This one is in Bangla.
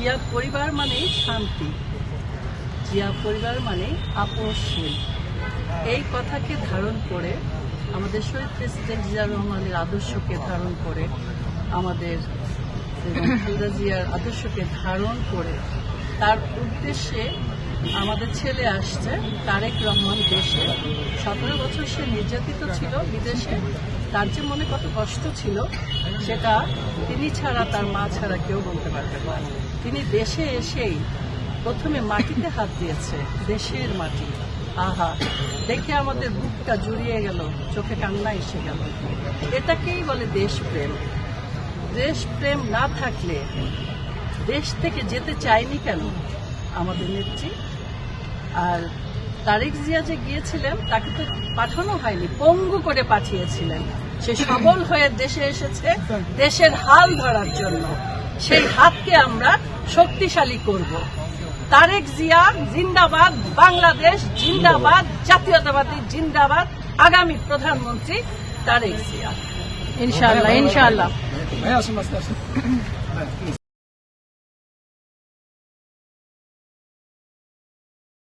জিয়া পরিবার মানেই শান্তি, জিয়া পরিবার মানেই আপোষশীল। এই কথাকে ধারণ করে, আমাদের শহীদ প্রেসিডেন্ট জিয়াউর রহমানের আদর্শকে ধারণ করে, আমাদের খালেদা জিয়ার আদর্শকে ধারণ করে, তার উদ্দেশ্যে আমাদের ছেলে আসছে তারেক রহমান দেশে। 17 বছর সে নির্যাতিত ছিল বিদেশে, তার যে মনে কত কষ্ট ছিল সেটা তিনি ছাড়া, তার মা ছাড়া কেউ বলতে পারবে না। তিনি দেশে এসেই প্রথমে মাটিতে হাত দিয়েছে, দেশের মাটি। আহা, দেখে আমাদের বুকটা জুড়িয়ে গেল, চোখে কান্না এসে গেল। এটাকেই বলে দেশপ্রেম। দেশপ্রেম না থাকলে দেশ থেকে যেতে চায়নি কেন আমাদের নেত্রী? আর তারেক জিয়া যে গিয়েছিলেন তাকে তো পাঠানো হয়নি, পঙ্গু করে পাঠিয়েছিলেন। সে সবল হয়ে দেশে এসেছে দেশের হাল ধরার জন্য। সেই হাতকে আমরা শক্তিশালী করব। তারেক জিয়া জিন্দাবাদ, বাংলাদেশ জিন্দাবাদ, জাতীয়তাবাদী জিন্দাবাদ, আগামী প্রধানমন্ত্রী তারেক জিয়া। ইনশাআল্লাহ, ইনশাআল্লাহ।